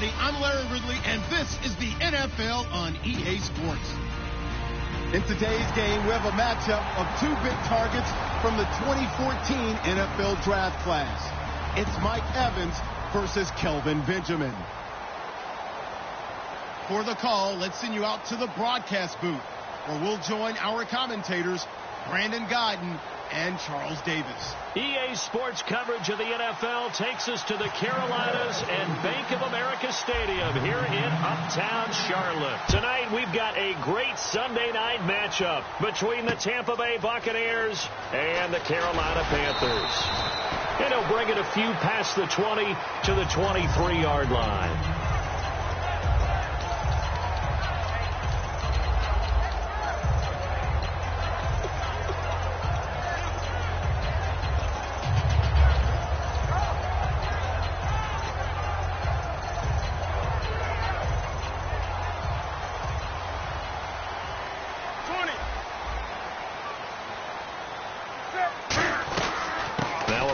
everybody. I'm Larry Ridley, and this is the NFL on EA Sports. In today's game, we have a matchup of two big targets from the 2014 NFL Draft class. It's Mike Evans versus Kelvin Benjamin. For the call, let's send you out to the broadcast booth, where we'll join our commentators, Brandon Godden and Charles Davis. EA Sports coverage of the NFL takes us to the Carolinas and Bank of America Stadium here in Uptown Charlotte. Tonight we've got a great Sunday night matchup between the Tampa Bay Buccaneers and the Carolina Panthers. And he'll bring it a few past the 20 to the 23-yard line.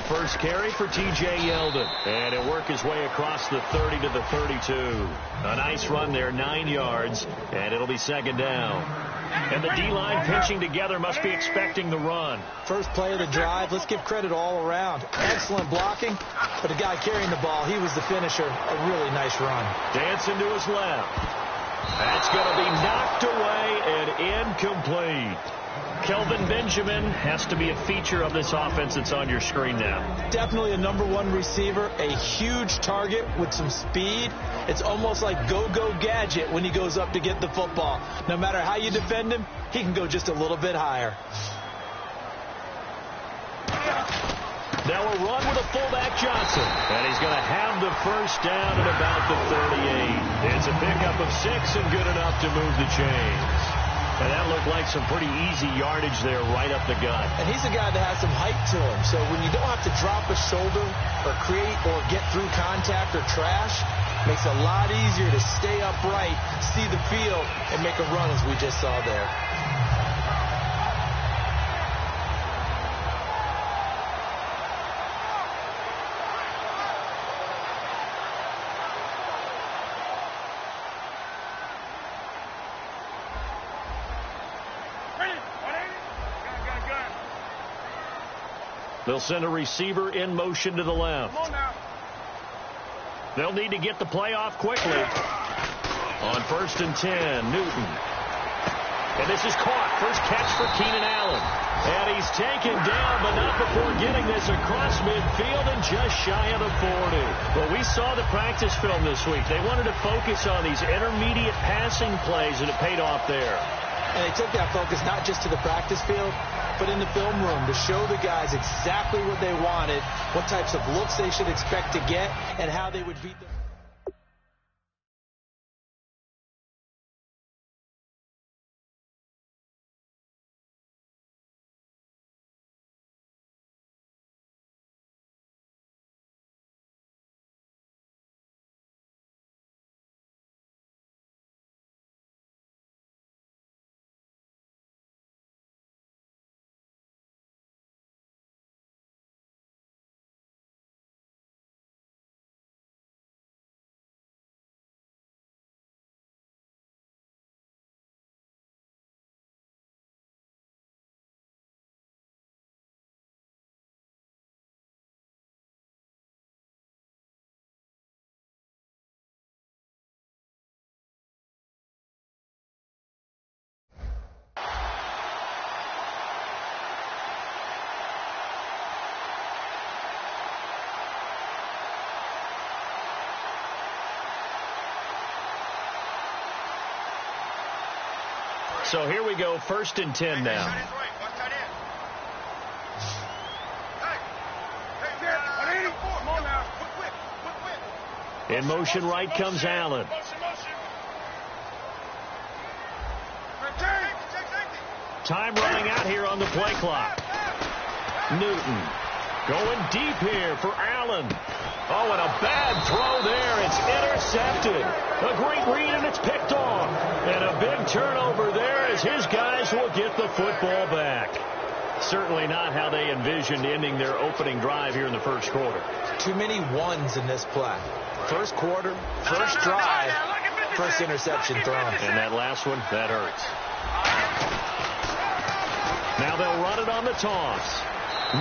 First carry for T.J. Yeldon, and he'll work his way across the 30 to the 32. A nice run there, 9 yards, and it'll be second down. And the D-line pinching together must be expecting the run. First play of the drive, let's give credit all around. Excellent blocking, but the guy carrying the ball, he was the finisher. A really nice run. Dancing to his left. That's going to be knocked away and incomplete. Kelvin Benjamin has to be a feature of this offense that's on your screen now. Definitely a #1 receiver, a huge target with some speed. It's almost like go-go gadget when he goes up to get the football. No matter how you defend him, he can go just a little bit higher. Now a run with a fullback Johnson, and he's going to have the first down at about the 38. It's a pickup of 6 and good enough to move the chains. And that looked like some pretty easy yardage there right up the gut. And he's a guy that has some height to him. So when you don't have to drop a shoulder or create or get through contact or trash, makes it a lot easier to stay upright, see the field, and make a run as we just saw there. They'll send a receiver in motion to the left. They'll need to get the play off quickly. On 1st and 10, Newton. And this is caught. First catch for Keenan Allen. And he's taken down, but not before getting this across midfield and just shy of the 40. Well, we saw the practice film this week. They wanted to focus on these intermediate passing plays, and it paid off there. And they took that focus not just to the practice field, but in the film room to show the guys exactly what they wanted, what types of looks they should expect to get, and how they would beat them. So here we go, 1st and 10 now. In motion right comes Allen. Time running out here on the play clock. Newton going deep here for Allen. Oh, and a bad throw there. It's intercepted. A great read, and it's picked off. And a big turnover there as his guys will get the football back. Certainly not how they envisioned ending their opening drive here in the first quarter. Too many ones in this play. First quarter, first drive, first interception thrown. And that last one, that hurts. Now they'll run it on the toss.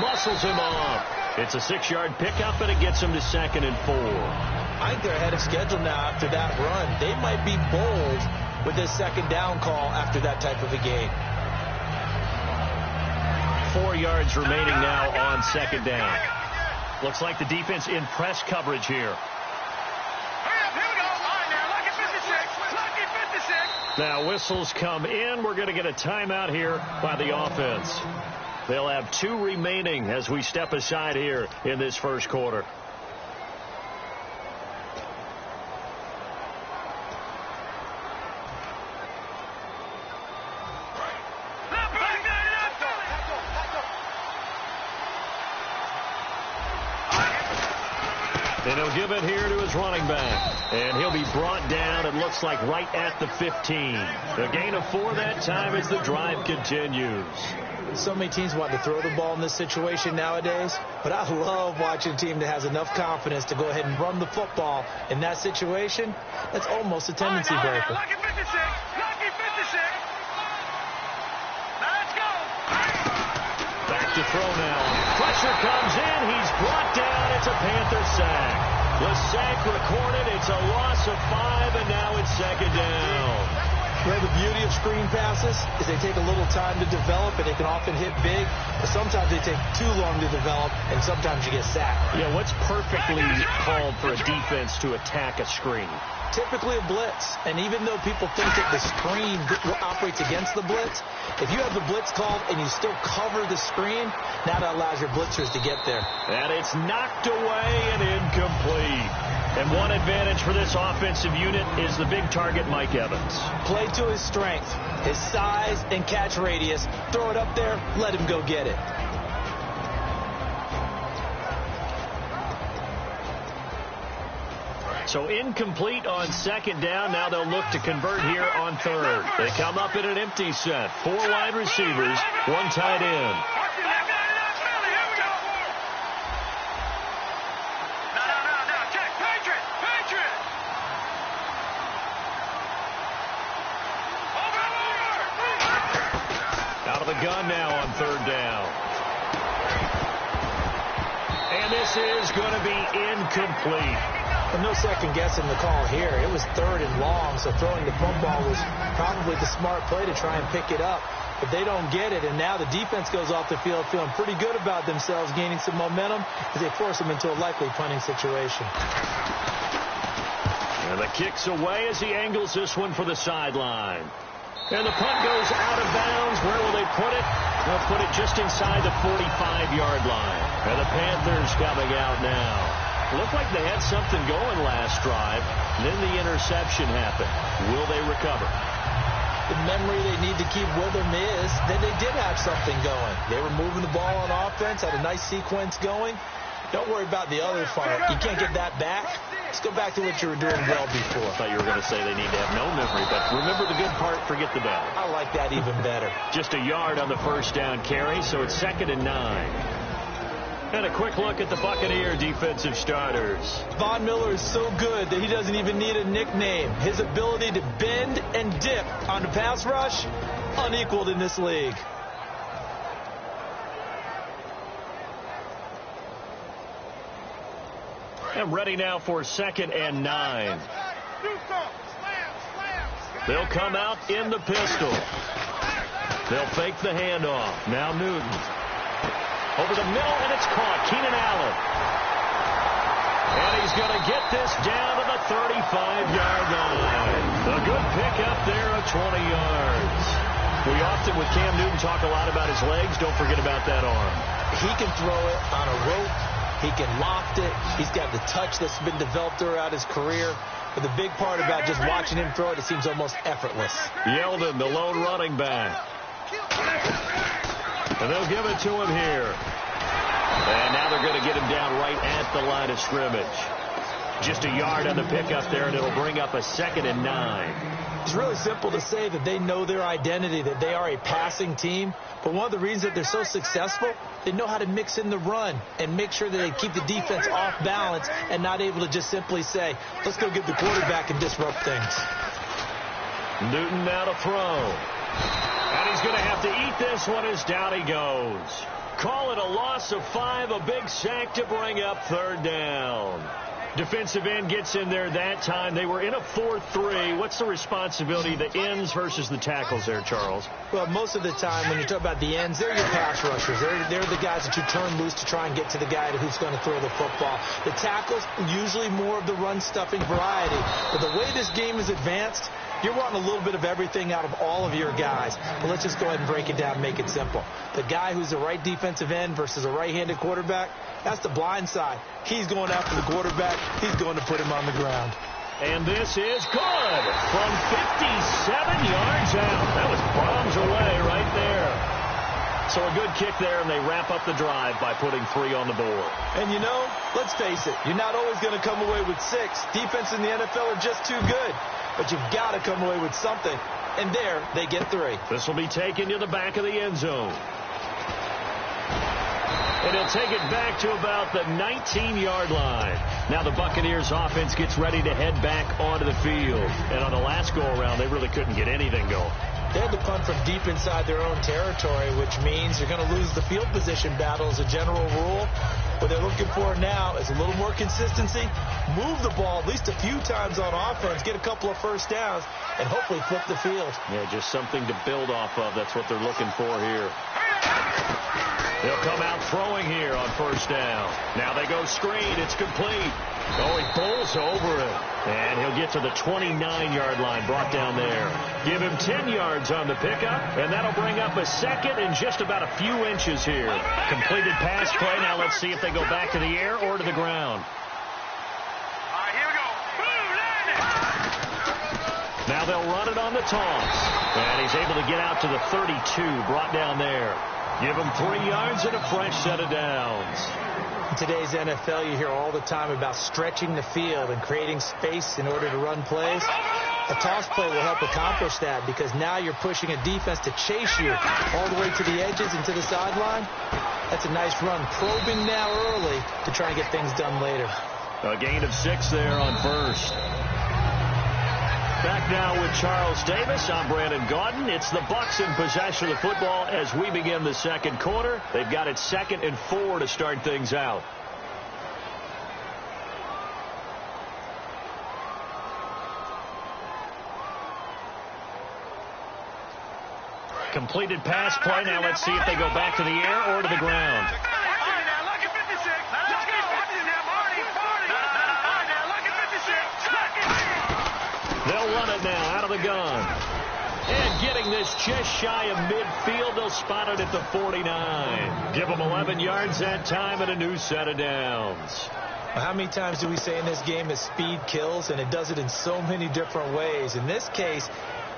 Muscles him off. It's a 6-yard pickup, and it gets him to 2nd and 4. I think they're ahead of schedule now after that run. They might be bold with this 2nd down call after that type of a game. 4 yards remaining now on 2nd down. Looks like the defense in press coverage here. Now whistles come in. We're going to get a timeout here by the offense. They'll have 2 remaining as we step aside here in this first quarter. And he'll give it here to his running back. And he'll be brought down, it looks like, right at the 15. A gain of 4 that time as the drive continues. So many teams want to throw the ball in this situation nowadays, but I love watching a team that has enough confidence to go ahead and run the football in that situation. That's almost a tendency breaker. Back to throw now. Pressure comes in. He's brought down. It's a Panther sack. The sack recorded. It's a loss of 5, and now it's 2nd down. Well, the beauty of screen passes is they take a little time to develop, and they can often hit big, but sometimes they take too long to develop, and sometimes you get sacked. Yeah, what's perfectly called for a defense to attack a screen? Typically a blitz, and even though people think that the screen operates against the blitz, if you have the blitz called and you still cover the screen, now that allows your blitzers to get there. And it's knocked away and incomplete. And one advantage for this offensive unit is the big target, Mike Evans. Play to his strength, his size and catch radius. Throw it up there, let him go get it. So incomplete on 2nd down. Now they'll look to convert here on 3rd. They come up in an empty set. 4 wide receivers, 1 tight end. Out of the gun now on 3rd down. And this is going to be incomplete. But no second guessing the call here. It was 3rd and long, so throwing the football was probably the smart play to try and pick it up. But they don't get it, and now the defense goes off the field feeling pretty good about themselves, gaining some momentum as they force them into a likely punting situation. And the kick's away as he angles this one for the sideline. And the punt goes out of bounds. Where will they put it? They'll put it just inside the 45-yard line. And the Panthers coming out now. Looked like they had something going last drive. Then the interception happened. Will they recover? The memory they need to keep with them is that they did have something going. They were moving the ball on offense, had a nice sequence going. Don't worry about the other part. You can't get that back. Let's go back to what you were doing well before. I thought you were going to say they need to have no memory, but remember the good part, forget the bad. I like that even better. Just a yard on the 1st down carry, so it's 2nd and 9. And a quick look at the Buccaneer defensive starters. Von Miller is so good that he doesn't even need a nickname. His ability to bend and dip on the pass rush, unequaled in this league. And ready now for 2nd and 9. They'll come out in the pistol. They'll fake the handoff. Now Newton. Over the middle, and it's caught. Keenan Allen. And he's going to get this down to the 35-yard line. A good pickup there of 20 yards. We often, with Cam Newton, talk a lot about his legs. Don't forget about that arm. He can throw it on a rope. He can loft it. He's got the touch that's been developed throughout his career. But the big part about just watching him throw it, it seems almost effortless. Yeldon, the lone running back. And they'll give it to him here. And now they're going to get him down right at the line of scrimmage. Just a yard on the pickup there, and it'll bring up a 2nd and 9. It's really simple to say that they know their identity, that they are a passing team. But one of the reasons that they're so successful, they know how to mix in the run and make sure that they keep the defense off balance and not able to just simply say, let's go get the quarterback and disrupt things. Newton now to throw. And he's going to have to eat this one as down he goes. Call it a loss of 5, a big sack to bring up 3rd down. Defensive end gets in there that time. They were in a 4-3. What's the responsibility, the ends versus the tackles there, Charles? Well, most of the time when you talk about the ends, they're your pass rushers. They're the guys that you turn loose to try and get to the guy who's going to throw the football. The tackles, usually more of the run-stuffing variety. But the way this game is advanced, you're wanting a little bit of everything out of all of your guys. But let's just go ahead and break it down and make it simple. The guy who's the right defensive end versus a right-handed quarterback, that's the blind side. He's going after the quarterback. He's going to put him on the ground. And this is good from 57 yards out. That was bombs away right there. So a good kick there, and they wrap up the drive by putting 3 on the board. And, you know, let's face it, you're not always going to come away with 6. Defense in the NFL are just too good. But you've got to come away with something. And there, they get 3. This will be taken to the back of the end zone. And he'll take it back to about the 19-yard line. Now the Buccaneers offense gets ready to head back onto the field. And on the last go-around, they really couldn't get anything going. They had to punt from deep inside their own territory, which means you're going to lose the field position battle as a general rule. What they're looking for now is a little more consistency, move the ball at least a few times on offense, get a couple of first downs, and hopefully flip the field. Yeah, just something to build off of. That's what they're looking for here. They'll come out throwing here on 1st down. Now they go screen. It's complete. Oh, he bowls over it. And he'll get to the 29-yard line, brought down there. Give him 10 yards on the pickup, and that'll bring up a 2nd and just about a few inches here. Completed pass play. Now let's see if they go back to the air or to the ground. All right, here we go. Now they'll run it on the toss. And he's able to get out to the 32, brought down there. Give him 3 yards and a fresh set of downs. In today's NFL, you hear all the time about stretching the field and creating space in order to run plays. A toss play will help accomplish that because now you're pushing a defense to chase you all the way to the edges and to the sideline. That's a nice run, probing now early to try and get things done later. A gain of 6 there on 1st. Back now with Charles Davis. I'm Brandon Gaudin. It's the Bucs in possession of the football as we begin the 2nd quarter. They've got it 2nd and 4 to start things out. Completed pass play. Now let's see if they go back to the air or to the ground. They'll run it now out of the gun. And getting this just shy of midfield, they'll spot it at the 49. Give them 11 yards that time and a new set of downs. How many times do we say in this game that speed kills, and it does it in so many different ways? In this case,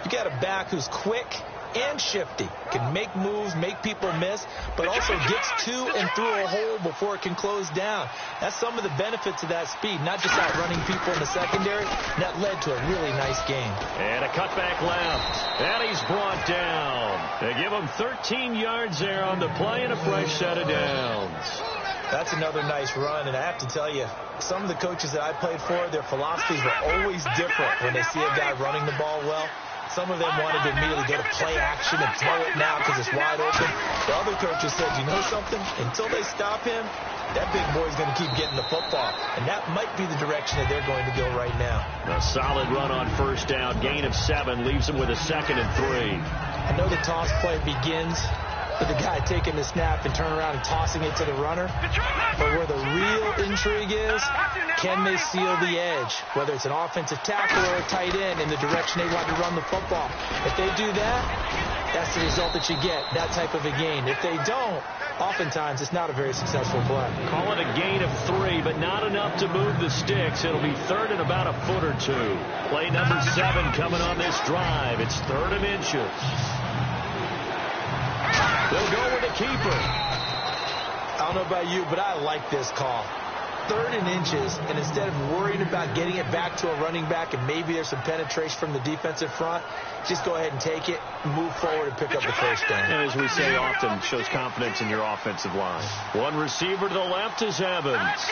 you got a back who's quick and shifty, can make moves, make people miss, but also gets to and through a hole before it can close down. That's some of the benefits of that speed, not just outrunning people in the secondary. That led to a really nice game. And a cutback left. And he's brought down. They give him 13 yards there on the play and a fresh set of downs. That's another nice run, and I have to tell you, some of the coaches that I played for, their philosophies were always different when they see a guy running the ball well. Some of them wanted to immediately go to play action and throw it now because it's wide open. The other coaches said, you know something? Until they stop him, that big boy's going to keep getting the football. And that might be the direction that they're going to go right now. A solid run on 1st down. Gain of 7 leaves them with a 2nd and 3. I know the toss play begins with the guy taking the snap and turning around and tossing it to the runner. But where the real intrigue is, can they seal the edge? Whether it's an offensive tackle or a tight end in the direction they want to run the football. If they do that, that's the result that you get, that type of a gain. If they don't, oftentimes it's not a very successful play. Call it a gain of 3, but not enough to move the sticks. It'll be 3rd and about a foot or 2. Play number 7 coming on this drive. It's 3rd and inches. They'll go with the keeper. I don't know about you, but I like this call. 3rd and inches, and instead of worrying about getting it back to a running back and maybe there's some penetration from the defensive front, just go ahead and take it, move forward, and pick up the first down. And as we say often, shows confidence in your offensive line. One receiver to the left is Evans.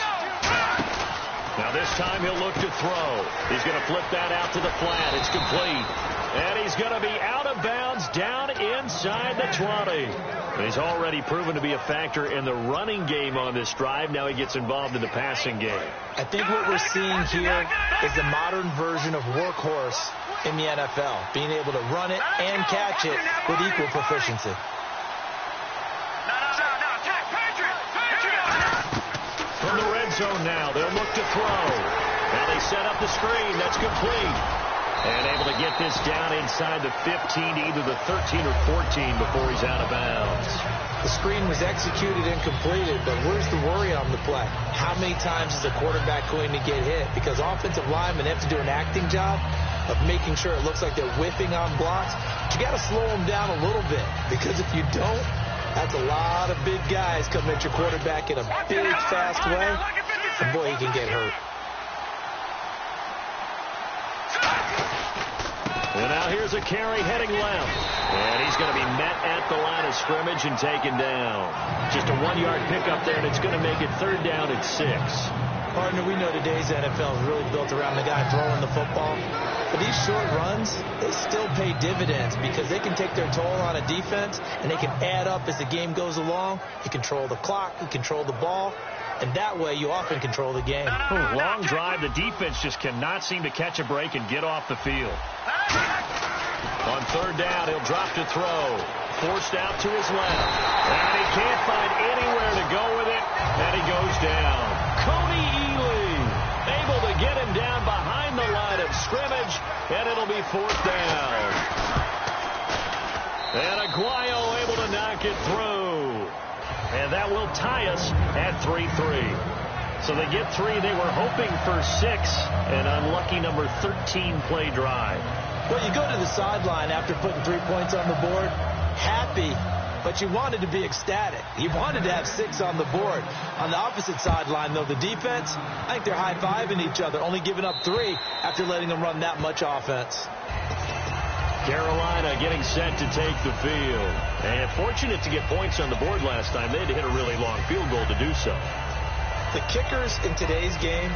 Now this time he'll look to throw. He's going to flip that out to the flat. It's complete. And he's going to be out of bounds down inside the 20. And he's already proven to be a factor in the running game on this drive. Now he gets involved in the passing game. I think what we're seeing here is the modern version of workhorse in the NFL, being able to run it and catch it with equal proficiency. From the red zone now, they'll look to throw. Now they set up the screen. That's complete. And able to get this down inside the 15, either the 13 or 14 before he's out of bounds. The screen was executed and completed, but where's the worry on the play? How many times is a quarterback going to get hit? Because offensive linemen have to do an acting job of making sure it looks like they're whiffing on blocks. But you got to slow them down a little bit, because if you don't, that's a lot of big guys coming at your quarterback in a big, fast way. And boy, he can get hurt. And now here's a carry heading left. And he's going to be met at the line of scrimmage and taken down. Just a 1-yard pickup there, and it's going to make it 3rd down at 6. Partner, we know today's NFL is really built around the guy throwing the football. But these short runs, they still pay dividends because they can take their toll on a defense, and they can add up as the game goes along. You control the clock, you control the ball, and that way you often control the game. Long drive. The defense just cannot seem to catch a break and get off the field. On 3rd down, he'll drop to throw. Forced out to his left. And he can't find anywhere to go with it, and he goes down. Cody Ely able to get him down behind the line of scrimmage, and it'll be 4th down. And Aguayo able to knock it through. And that will tie us at 3-3. So they get 3. They were hoping for 6. An unlucky number 13 play drive. Well, you go to the sideline after putting 3 points on the board, happy, but you wanted to be ecstatic. You wanted to have 6 on the board. On the opposite sideline, though, the defense, I think they're high-fiving each other, only giving up 3 after letting them run that much offense. Carolina getting set to take the field. And fortunate to get points on the board last time. They had to hit a really long field goal to do so. The kickers in today's game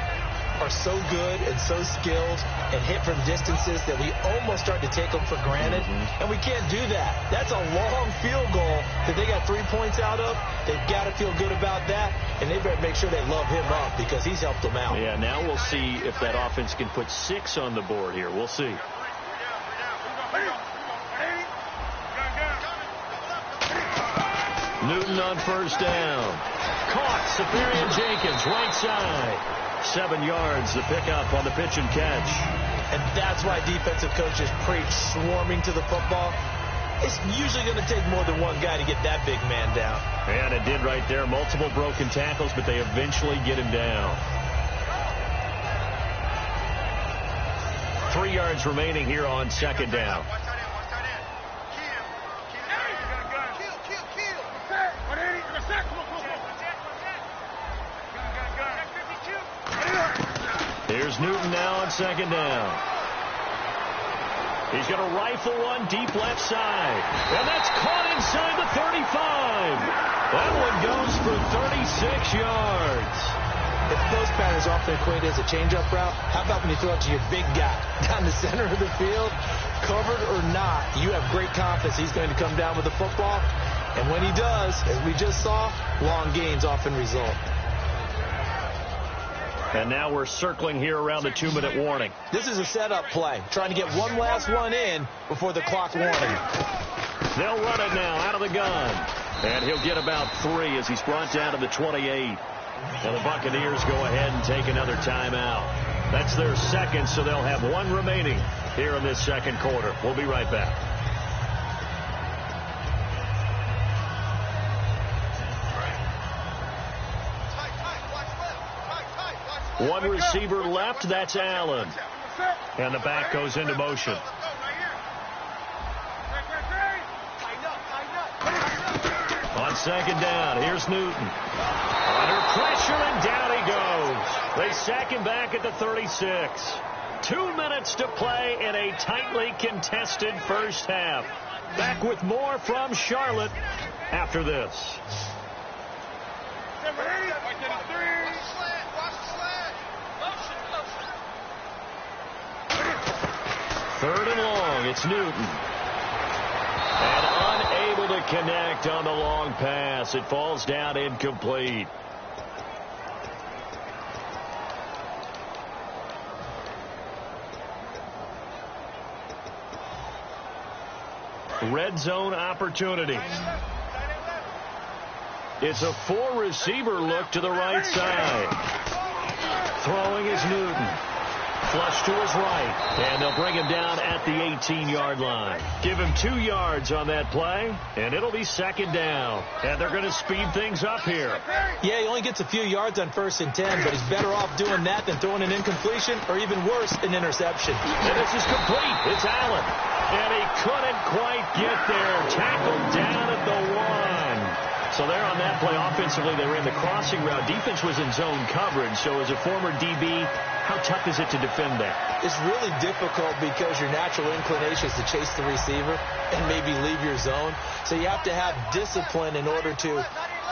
are so good and so skilled and hit from distances that we almost start to take them for granted. And we can't do that. That's a long field goal that they got 3 points out of. They've got to feel good about that, and they better make sure they love him up because he's helped them out. Yeah, now we'll see if that offense can put 6 on the board here. We'll see. Newton on 1st down. Caught. Safarian Jenkins, right side. 7 yards, the pickup on the pitch and catch. And that's why defensive coaches preach swarming to the football. It's usually going to take more than one guy to get that big man down. And it did right there. Multiple broken tackles, but they eventually get him down. 3 yards remaining here on 2nd down. Here's Newton now on 2nd down. He's going to rifle one deep left side. And that's caught inside the 35. That one goes for 36 yards. If those patterns often equate as a change-up route, how about when you throw it to your big guy down the center of the field? Covered or not, you have great confidence he's going to come down with the football. And when he does, as we just saw, long gains often result. And now we're circling here around the 2-minute warning. This is a setup play, trying to get one last one in before the clock warning. They'll run it now out of the gun. And he'll get about 3 as he's brought down to the 28. And the Buccaneers go ahead and take another timeout. That's their 2nd, so they'll have 1 remaining here in this 2nd quarter. We'll be right back. One receiver left, that's Allen. And the back goes into motion. On second down. Here's Newton. Under pressure, and down he goes. They sack him back at the 36. 2 minutes to play in a tightly contested first half. Back with more from Charlotte after this. Third and long. It's Newton. And unable to connect on the long pass. It falls down incomplete. Red zone opportunity. It's a 4-receiver look to the right side. Throwing is Newton. Flush to his right. And they'll bring him down at the 18-yard line. Give him 2 yards on that play, and it'll be second down. And they're going to speed things up here. Yeah, he only gets a few yards on 1st and 10, but he's better off doing that than throwing an incompletion or even worse, an interception. And this is complete. It's Allen. And he couldn't quite get there. Tackled down at the 1. So there on that play, offensively, they ran the crossing route. Defense was in zone coverage. So as a former DB, how tough is it to defend that? It's really difficult because your natural inclination is to chase the receiver and maybe leave your zone. So you have to have discipline in order to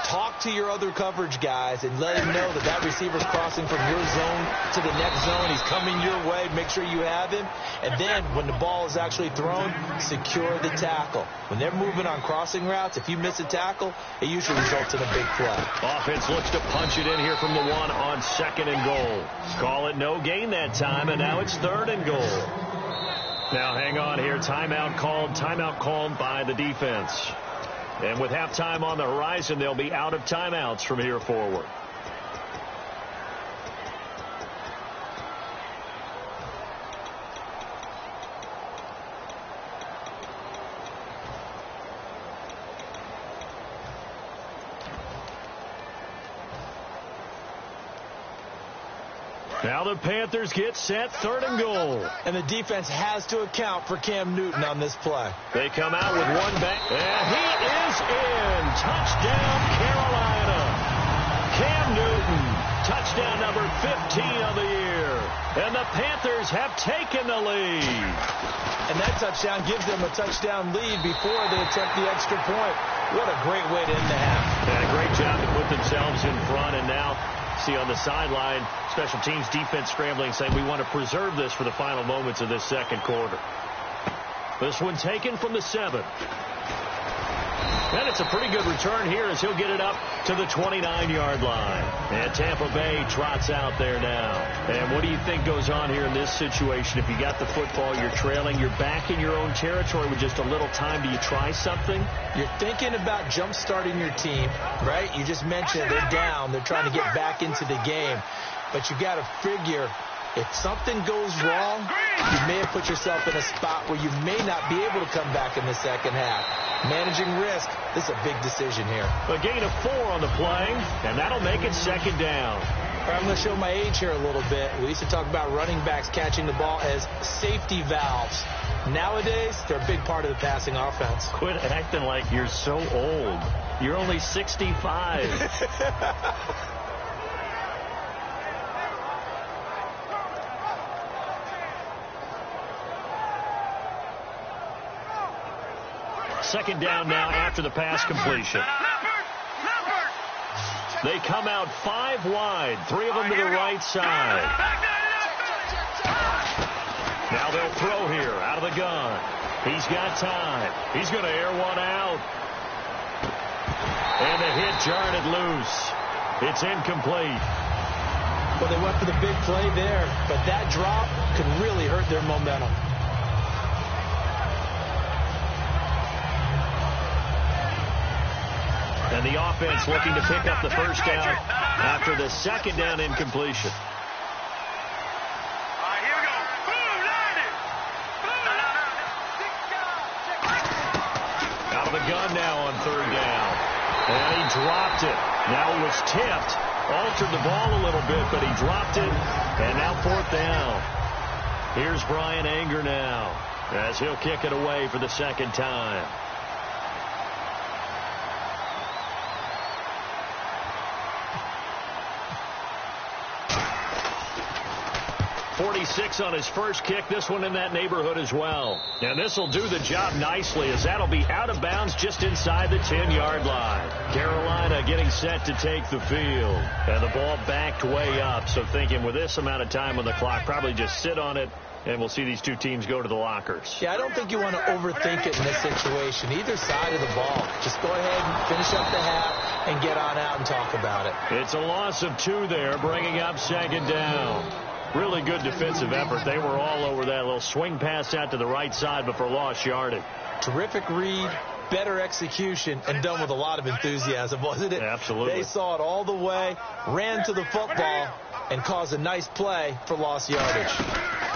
talk to your other coverage guys and let him know that that receiver's crossing from your zone to the next zone. He's coming your way. Make sure you have him. And then when the ball is actually thrown, secure the tackle. When they're moving on crossing routes, if you miss a tackle, it usually results in a big play. Offense looks to punch it in here from the 1 on 2nd and goal. Call it no gain that time, and now it's 3rd and goal. Now hang on here. Timeout called by the defense. And with halftime on the horizon, they'll be out of timeouts from here forward. Now the Panthers get set, 3rd and goal. And the defense has to account for Cam Newton on this play. They come out with one back, and he is in. Touchdown, Carolina. Cam Newton, touchdown number 15 of the year. And the Panthers have taken the lead. And that touchdown gives them a touchdown lead before they attempt the extra point. What a great way to end the half. Yeah, great job to put themselves in front, and now see on the sideline, special teams defense scrambling, saying we want to preserve this for the final moments of this second quarter. This one taken from the 7. And it's a pretty good return here as he'll get it up to the 29-yard line. And Tampa Bay trots out there now. And what do you think goes on here in this situation? If you got the football, you're trailing, you're back in your own territory with just a little time. Do you try something? You're thinking about jump-starting your team, right? You just mentioned they're down. They're trying to get back into the game. But you got to figure, if something goes wrong, you may have put yourself in a spot where you may not be able to come back in the second half. Managing risk, this is a big decision here. A gain of 4 on the play, and that'll make it second down. All right, I'm going to show my age here a little bit. We used to talk about running backs catching the ball as safety valves. Nowadays, they're a big part of the passing offense. Quit acting like you're so old. You're only 65. Second down now after the pass completion. They come out 5 wide, 3 of them to the right side. Now they'll throw here out of the gun. He's got time. He's going to air one out. And the hit jarred it loose. It's incomplete. Well, they went for the big play there, but that drop could really hurt their momentum. And the offense looking to pick up the first down after the second down incompletion. Here we go. Out of the gun now on 3rd down. And he dropped it. Now he was tipped. Altered the ball a little bit, but he dropped it. And now 4th down. Here's Brian Anger now as he'll kick it away for the second time. 6 on his first kick. This one in that neighborhood as well. And this will do the job nicely, as that'll be out of bounds just inside the 10-yard line. Carolina getting set to take the field. And the ball backed way up. So thinking with this amount of time on the clock, probably just sit on it, and we'll see these two teams go to the lockers. Yeah, I don't think you want to overthink it in this situation. Either side of the ball. Just go ahead and finish up the half and get on out and talk about it. It's a loss of 2 there, bringing up 2nd down. Really good defensive effort. They were all over that little swing pass out to the right side, but for lost yardage. Terrific read, better execution, and done with a lot of enthusiasm, wasn't it? Absolutely. They saw it all the way, ran to the football, and caused a nice play for lost yardage.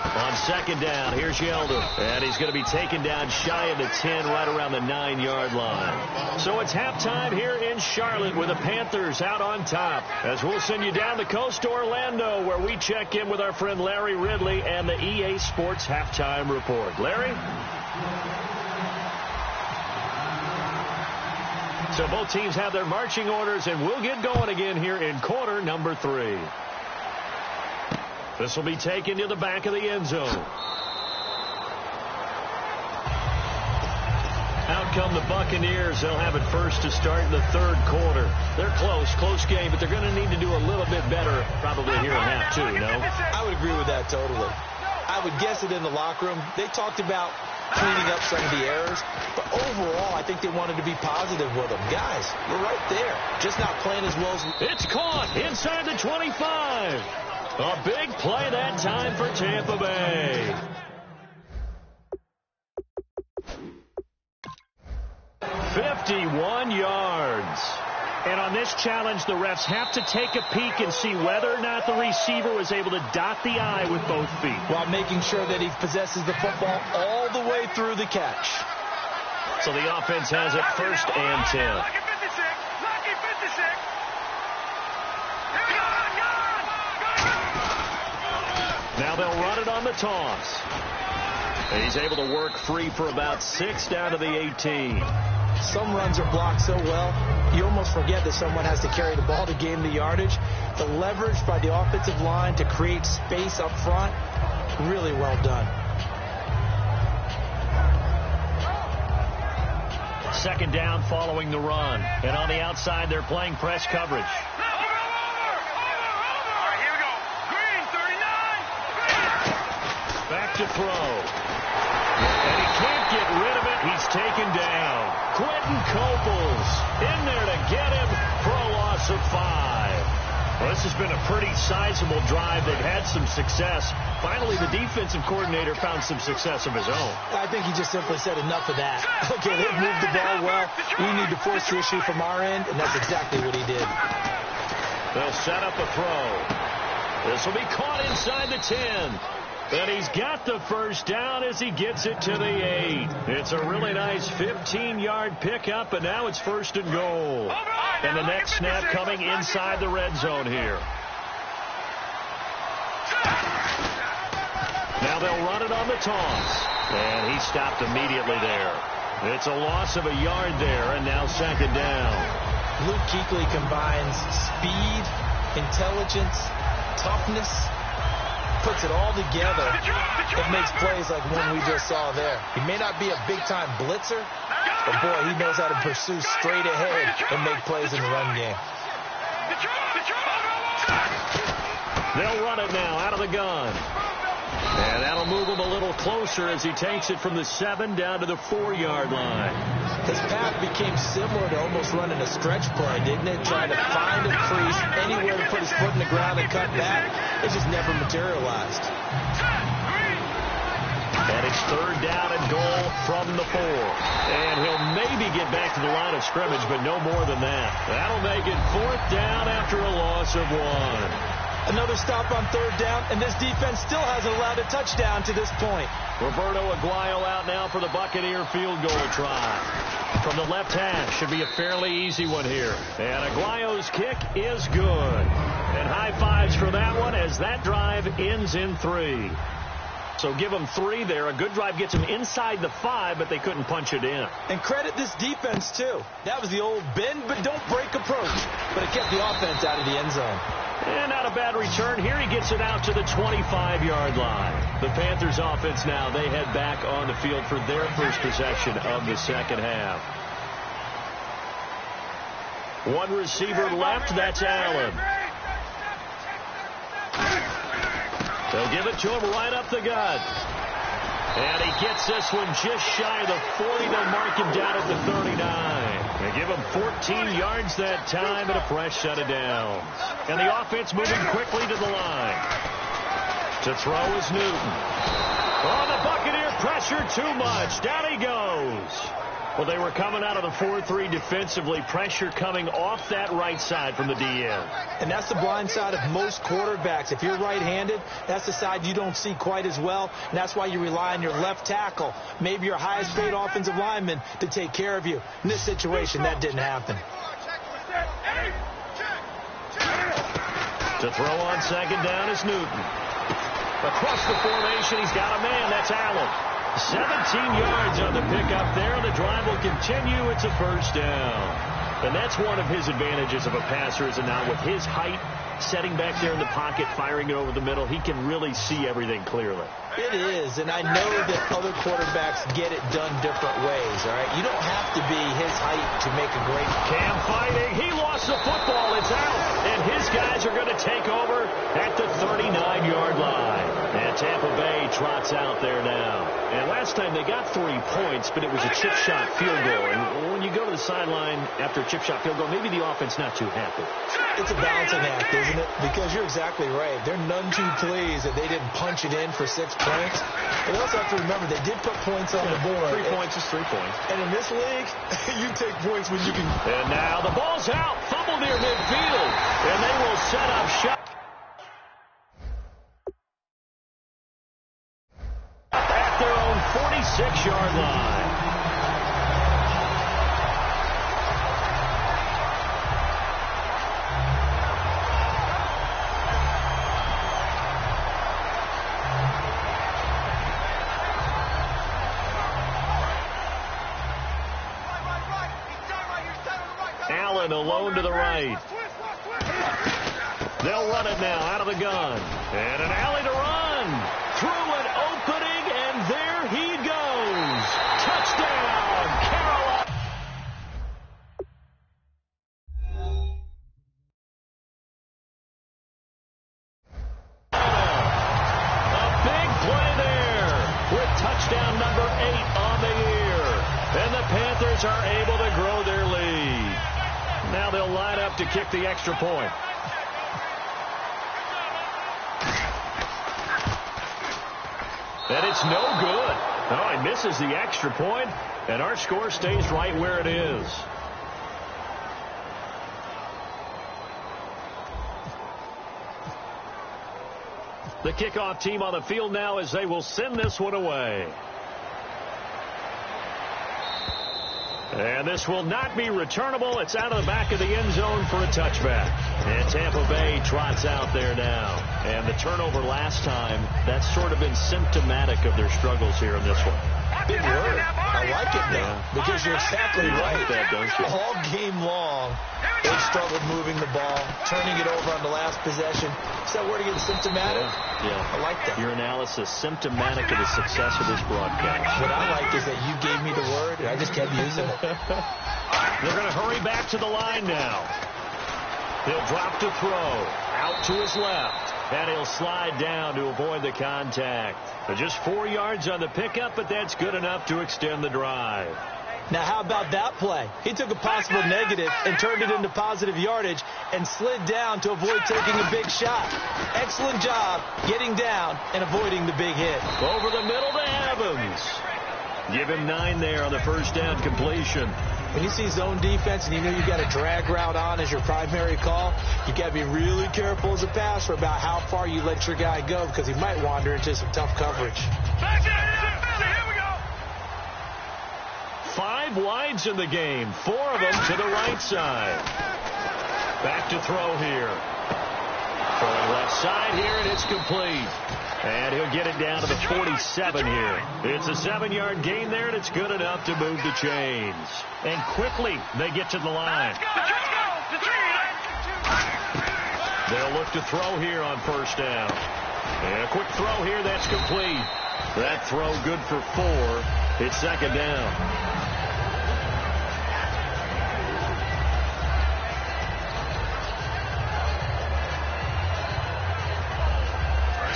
On 2nd down, here's Yeldon. And he's going to be taken down shy of the 10, right around the 9-yard line. So it's halftime here in Charlotte with the Panthers out on top. As we'll send you down the coast to Orlando, where we check in with our friend Larry Ridley and the EA Sports Halftime Report. Larry? So both teams have their marching orders, and we'll get going again here in quarter number 3. This will be taken to the back of the end zone. Out come the Buccaneers. They'll have it first to start in the 3rd quarter. They're close game, but they're going to need to do a little bit better probably here in half 2, no? I would agree with that totally. I would guess it in the locker room. They talked about cleaning up some of the errors, but overall, I think they wanted to be positive with them. Guys, we're right there. Just not playing as well as... It's caught inside the 25. A big play that time for Tampa Bay. 51 yards. And on this challenge, the refs have to take a peek and see whether or not the receiver was able to dot the I with both feet, while making sure that he possesses the football all the way through the catch. So the offense has it 1st and 10. Lucky 56. Lucky 56. Now they'll run it on the toss. And he's able to work free for about 6 down to the 18. Some runs are blocked so well, you almost forget that someone has to carry the ball to gain the yardage. The leverage by the offensive line to create space up front, really well done. 2nd down following the run. And on the outside, they're playing press coverage. Back to throw. And he can't get rid of it. He's taken down. Quentin Coples in there to get him for a loss of 5. Well, this has been a pretty sizable drive. They've had some success. Finally, the defensive coordinator found some success of his own. I think he just simply said enough of that. Okay, they've moved the ball well. We need to force the issue from our end, and that's exactly what he did. They'll set up a throw. This will be caught inside the 10. And he's got the 1st down as he gets it to the 8. It's a really nice 15-yard pickup, and now it's 1st and goal. And the next snap coming inside the red zone here. Now they'll run it on the toss. And he stopped immediately there. It's a loss of a yard there, and now 2nd down. Luke Kuechly combines speed, intelligence, toughness, puts it all together. It makes plays like one we just saw there. He may not be a big-time blitzer, but boy, he knows how to pursue straight ahead and make plays in the run game. They'll run it now out of the gun. And that'll move him a little closer as he takes it from the 7 down to the 4-yard line. His path became similar to almost running a stretch play, didn't it? Trying to find a crease, anywhere to put his foot in the ground and cut back. It just never materialized. And it's 3rd down and goal from the 4. And he'll maybe get back to the line of scrimmage, but no more than that. That'll make it 4th down after a loss of 1. Another stop on 3rd down, and this defense still hasn't allowed a touchdown to this point. Roberto Aguayo out now for the Buccaneer field goal try. From the left hash, should be a fairly easy one here. And Aguayo's kick is good. And high fives for that one as that drive ends in 3. So give them 3 there. A good drive gets them inside the 5, but they couldn't punch it in. And credit this defense, too. That was the old bend but don't break approach, but it kept the offense out of the end zone. And not a bad return here. He gets it out to the 25-yard line. The Panthers offense now, they head back on the field for their first possession of the second half. One receiver left, that's Allen. They'll give it to him right up the gut. And he gets this one just shy of the 40. They'll mark him down at the 39. They give him 14 yards that time and a fresh set of downs. And the offense moving quickly to the line. To throw is Newton. Oh, the Buccaneer pressure too much. Down he goes. Well, they were coming out of the 4-3 defensively. Pressure coming off that right side from the DN. And that's the blind side of most quarterbacks. If you're right-handed, that's the side you don't see quite as well. And that's why you rely on your left tackle, maybe your highest-paid offensive lineman, to take care of you. In this situation, that didn't happen. To throw on second down is Newton. Across the formation, he's got a man. That's Allen. 17 yards on the pickup there. The drive will continue. It's a first down. And that's one of his advantages of a passer, is now with his height, setting back there in the pocket, firing it over the middle, he can really see everything clearly. It is, and I know that other quarterbacks get it done different ways, all right? You don't have to be his height to make a great... Cam fighting. He lost the football. It's out. And his guys are going to take over at the 39-yard line. And Tampa Bay trots out there now. And last time they got 3 points, but it was a chip shot field goal. And when you go to the sideline after a chip shot field goal, maybe the offense not too happy. It's a balancing act, isn't it? Because you're exactly right. They're none too pleased that they didn't punch it in for 6 points. But also have to remember, they did put points on the board. 3 points is 3 points. And in this league, you take points when you can. And now the ball's out. Fumble near midfield. And they will set up shot. At their own 46-yard line. Allen alone to the right. They'll run it now out of the gun. And an alley to run. Through an opening, and there he goes. Touchdown, Carolina. A big play there with touchdown number 8 on the year. And the Panthers are able to grow their lead. Now they'll line up to kick the extra point. And it's no good. Oh, he misses the extra point, and our score stays right where it is. The kickoff team on the field now as they will send this one away. And this will not be returnable. It's out of the back of the end zone for a touchback. And Tampa Bay trots out there now. And the turnover last time, that's sort of been symptomatic of their struggles here in this one. Big word. I like it now, because you're exactly right. Like that, don't you? All game long, they've struggled moving the ball, turning it over on the last possession. Is that word again, symptomatic? Yeah. I like that. Your analysis, symptomatic of the success of this broadcast. What I like is that you gave me the word, and I just kept using it. They're going to hurry back to the line now. He'll drop to throw. Out to his left. And he'll slide down to avoid the contact. Just 4 yards on the pickup, but that's good enough to extend the drive. Now, how about that play? He took a possible negative and turned it into positive yardage and slid down to avoid taking a big shot. Excellent job getting down and avoiding the big hit. Over the middle to Evans. Give him 9 there on the first down completion. When you see zone defense and you know you've got a drag route on as your primary call, you got to be really careful as a passer about how far you let your guy go, because he might wander into some tough coverage. Here we go. 5 wides in the game, 4 of them to the right side. Back to throw here. Throwing left side here, and it's complete. And he'll get it down to the 47 here. It's a 7-yard gain there, and it's good enough to move the chains. And quickly, they get to the line. They'll look to throw here on first down. And a quick throw here, that's complete. That throw good for 4. It's second down.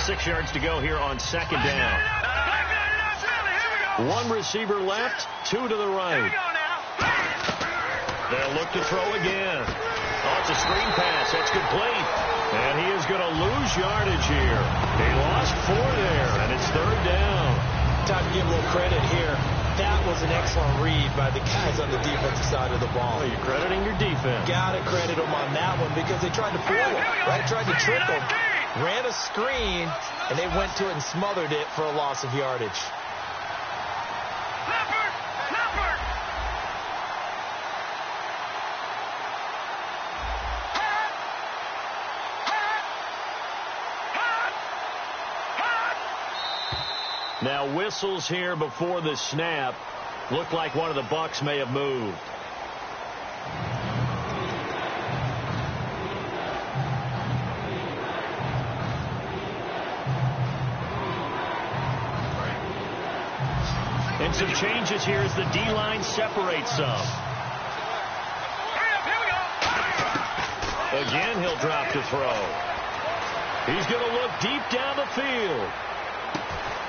Six yards to go here on second down. One receiver left, 2 to the right. They'll look to throw again. Oh, it's a screen pass. That's complete. And he is going to lose yardage here. He lost 4 there, and it's third down. Time to give a little credit here. That was an excellent read by the guys on the defensive side of the ball. Oh, you're crediting your defense. Got to credit them on that one because they tried to fool him, right? Tried to trick him. Ran a screen, and they went to it and smothered it for a loss of yardage. Now whistles here before the snap. Looked like one of the Bucs may have moved. And some changes here as the D-line separates some. Again, he'll drop to throw. He's going to look deep down the field.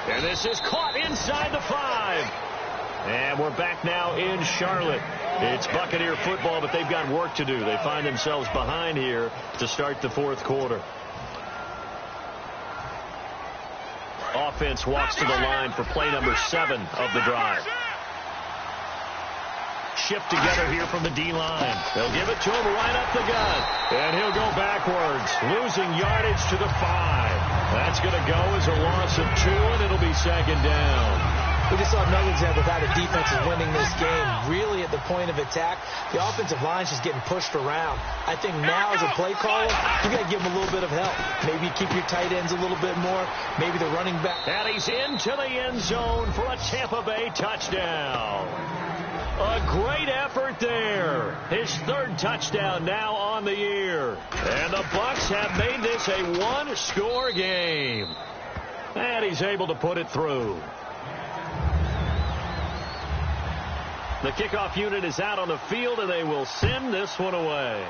And this is caught inside the 5. And we're back now in Charlotte. It's Buccaneer football, but they've got work to do. They find themselves behind here to start the fourth quarter. Offense walks to the line for play number 7 of the drive. Shift together here from the D-line. They'll give it to him right up the gut. And he'll go backwards, losing yardage to the 5. That's going to go as a loss of 2, and it'll be second down. We just saw another example of how the defense is winning this game. Really at the point of attack, the offensive line's just getting pushed around. I think now as a play caller, you got to give them a little bit of help. Maybe keep your tight ends a little bit more. Maybe the running back. And he's into the end zone for a Tampa Bay touchdown. A great effort there. His 3rd touchdown now on the year. And the Bucs have made this a 1-score game. And he's able to put it through. The kickoff unit is out on the field, and they will send this one away.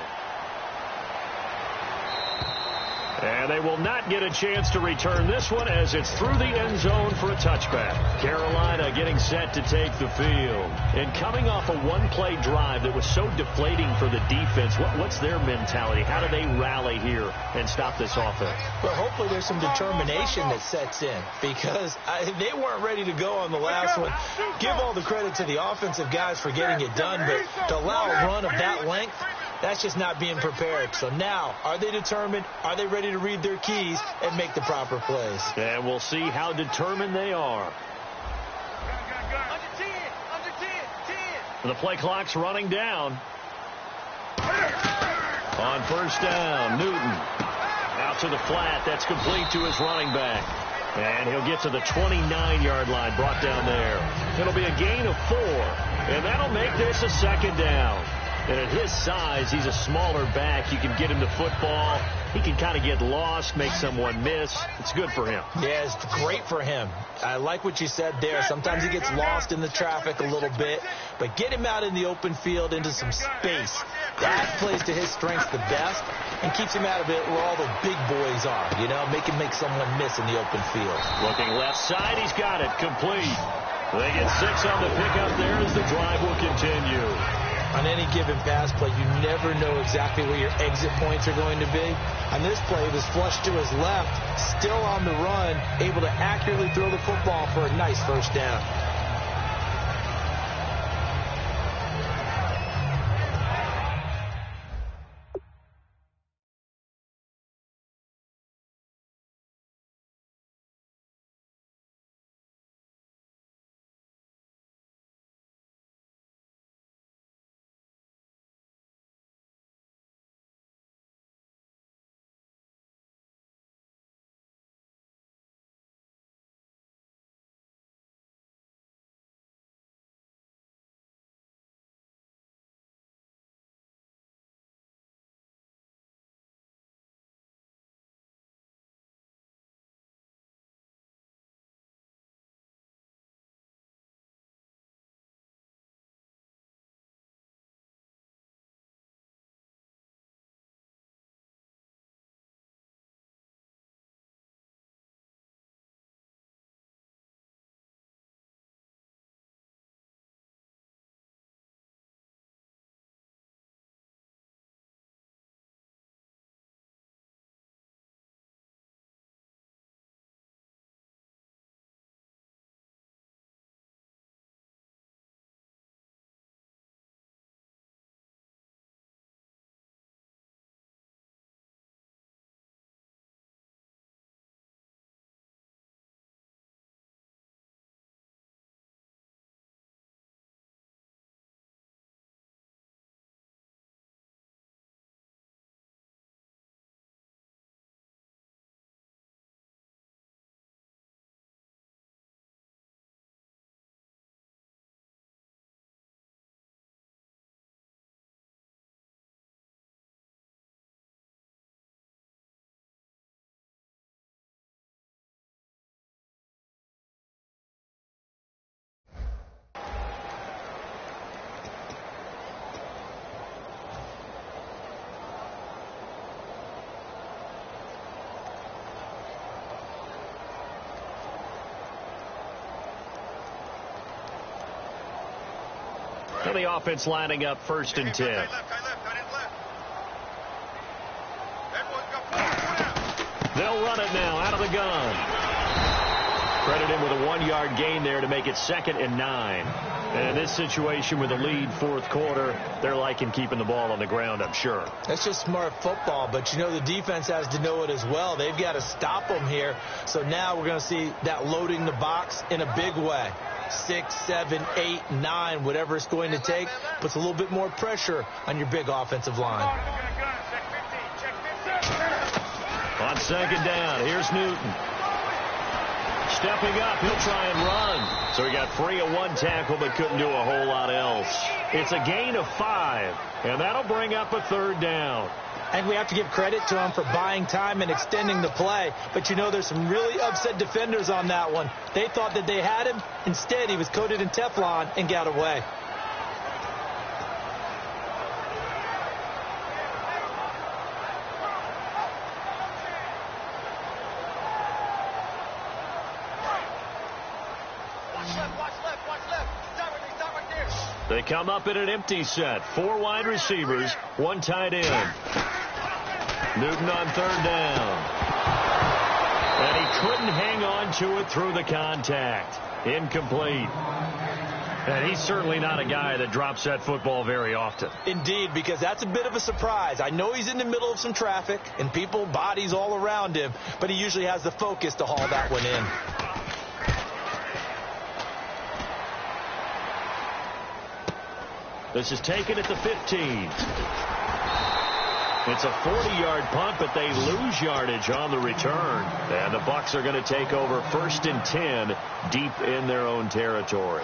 And they will not get a chance to return this one as it's through the end zone for a touchback. Carolina getting set to take the field. And coming off a one-play drive that was so deflating for the defense, what's their mentality? How do they rally here and stop this offense? Well, hopefully there's some determination that sets in because they weren't ready to go on the last one. Give all the credit to the offensive guys for getting it done, but to allow a run of that length, that's just not being prepared. So now, are they determined? Are they ready to read their keys and make the proper plays? And we'll see how determined they are. Under 10, under 10, 10. The play clock's running down. On first down, Newton. Out to the flat. That's complete to his running back. And he'll get to the 29-yard line, brought down there. It'll be a gain of 4. And that'll make this a second down. And at his size, he's a smaller back. You can get him the football. He can kind of get lost, make someone miss. It's good for him. Yeah, it's great for him. I like what you said there. Sometimes he gets lost in the traffic a little bit, but get him out in the open field into some space. That plays to his strengths the best and keeps him out of it where all the big boys are, you know, make someone miss in the open field. Looking left side, he's got it, complete. They get 6 on the pickup there as the drive will continue. On any given pass play, you never know exactly where your exit points are going to be. On this play, it was flushed to his left, still on the run, able to accurately throw the football for a nice first down. And the offense lining up 1st and 10. They'll run it now out of the gun. Credit him with a 1-yard gain there to make it 2nd and 9. And in this situation with a lead 4th quarter, they're liking keeping the ball on the ground, I'm sure. That's just smart football, but you know the defense has to know it as well. They've got to stop them here. So now we're going to see that loading the box in a big way. 6, 7, 8, 9, whatever it's going to take, puts a little bit more pressure on your big offensive line. On 2nd down, here's Newton. Stepping up, he'll try and run. So he got free of 1 tackle, but couldn't do a whole lot else. It's a gain of 5, and that'll bring up a 3rd down. I think we have to give credit to him for buying time and extending the play. But, you know, there's some really upset defenders on that one. They thought that they had him. Instead, he was coated in Teflon and got away. They come up in an empty set. 4 wide receivers, 1 tight end. Newton on 3rd down. And he couldn't hang on to it through the contact. Incomplete. And he's certainly not a guy that drops that football very often. Indeed, because that's a bit of a surprise. I know he's in the middle of some traffic and people, bodies all around him, but he usually has the focus to haul that one in. This is taken at the 15. It's a 40-yard punt, but they lose yardage on the return. And the Bucs are going to take over 1st and 10 deep in their own territory.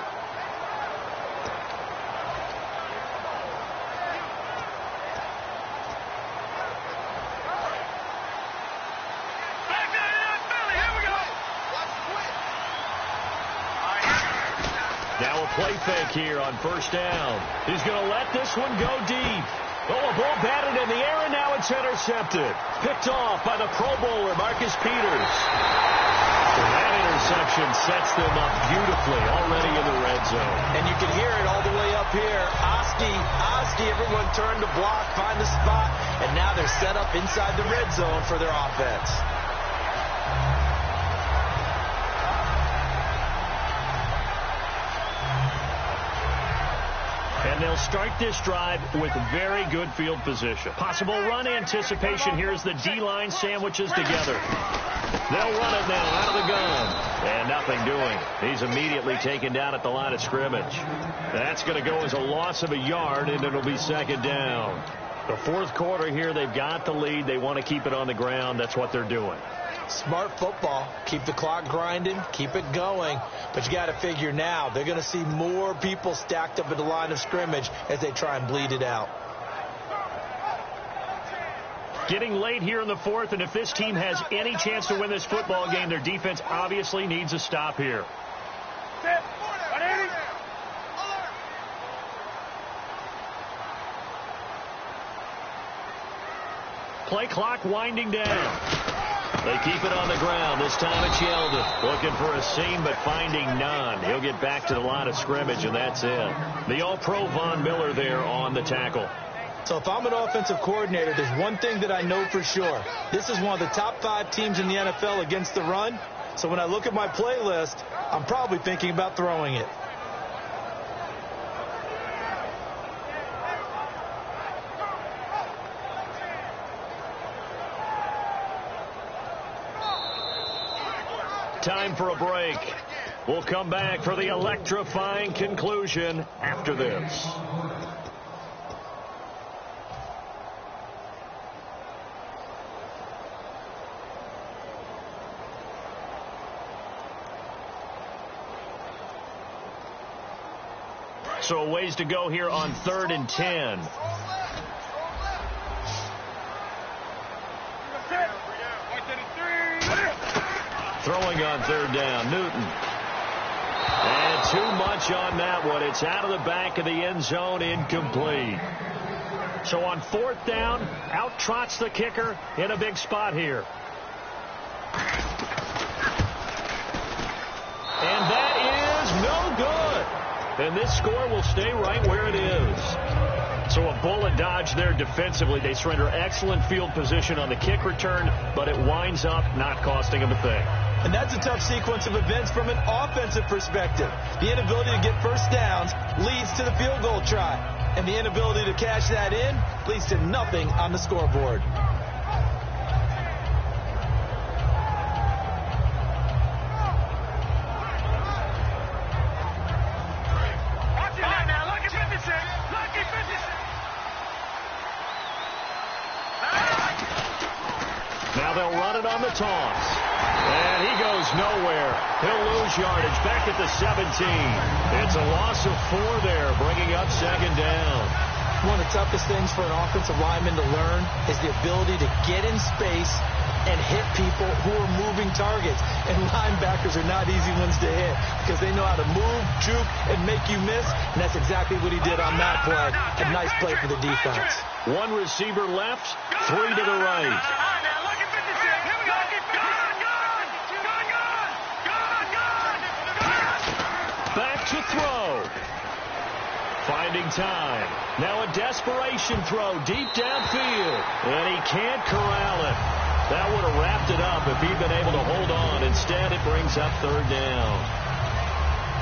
Now a play fake here on 1st down. He's going to let this one go deep. Oh, a ball batted in the air, and now it's intercepted. Picked off by the Pro Bowler, Marcus Peters. That interception sets them up beautifully already in the red zone. And you can hear it all the way up here. Oski, everyone turned to block, find the spot, and now they're set up inside the red zone for their offense. And they'll start this drive with very good field position. Possible run anticipation here as the D-line sandwiches together. They'll run it now out of the gun. And nothing doing. He's immediately taken down at the line of scrimmage. That's going to go as a loss of a yard, and it'll be 2nd down. The 4th quarter here, they've got the lead. They want to keep it on the ground. That's what they're doing. Smart football. Keep the clock grinding. Keep it going. But you got to figure now they're going to see more people stacked up at the line of scrimmage as they try and bleed it out. Getting late here in the 4th, and if this team has any chance to win this football game, their defense obviously needs a stop here. Play clock winding down. They keep it on the ground. This time it's Yeldon. Looking for a seam, but finding none. He'll get back to the line of scrimmage, and that's it. The All-Pro Von Miller there on the tackle. So if I'm an offensive coordinator, there's one thing that I know for sure. This is one of the top 5 teams in the NFL against the run. So when I look at my playlist, I'm probably thinking about throwing it. Time for a break. We'll come back for the electrifying conclusion after this. So a ways to go here on 3rd and 10. Throwing on 3rd down, Newton. And too much on that one. It's out of the back of the end zone, incomplete. So on 4th down, out trots the kicker in a big spot here. And that is no good. and this score will stay right where it is. So a bullet dodge there defensively. They surrender excellent field position on the kick return, but it winds up not costing them a thing. And that's a tough sequence of events from an offensive perspective. The inability to get first downs leads to the field goal try. And the inability to cash that in leads to nothing on the scoreboard. Now they'll run it on the toss. And he goes nowhere. He'll lose yardage back at the 17. It's a loss of 4 there, bringing up second down. One of the toughest things for an offensive lineman to learn is the ability to get in space and hit people who are moving targets. And linebackers are not easy ones to hit because they know how to move, juke, and make you miss. And that's exactly what he did on that play. A nice play for the defense. One receiver left, 3 to the right. Back to throw. Finding time. Now a desperation throw deep downfield. And he can't corral it. That would have wrapped it up if he'd been able to hold on. Instead, it brings up third down.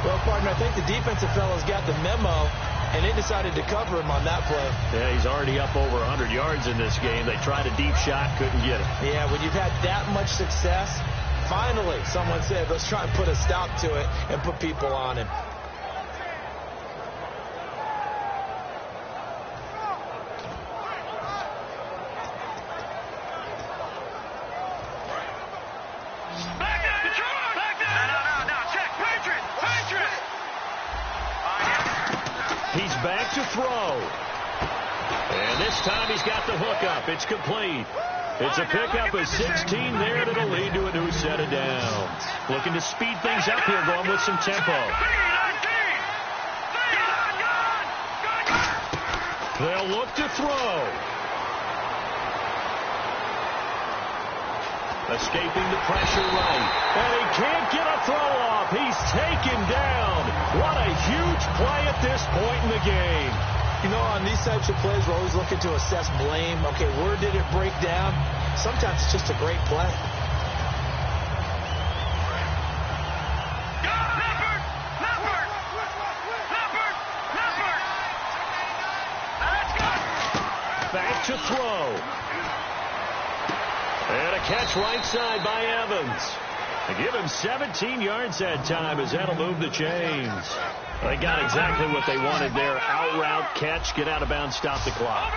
Well, partner, I think the defensive fellows got the memo, and they decided to cover him on that play. Yeah, he's already up over 100 yards in this game. They tried a deep shot, couldn't get it. Yeah, when you've had that much success, finally, someone said, let's try and put a stop to it and put people on him. He's back to throw. And this time he's got the hook up. It's complete. It's a pickup of 16 there that'll lead to a new set of downs. Looking to speed things up here, going with some tempo. They'll look to throw. Escaping the pressure right. And he can't get a throw off. He's taken down. What a huge play at this point in the game. You know, on these types of plays, we're always looking to assess blame. Okay, where did it break down? Sometimes it's just a great play. Back to throw. And a catch right side by Evans. They give him 17 yards that time as that'll move the chains. They got exactly what they wanted there. Out route, catch, get out of bounds, stop the clock.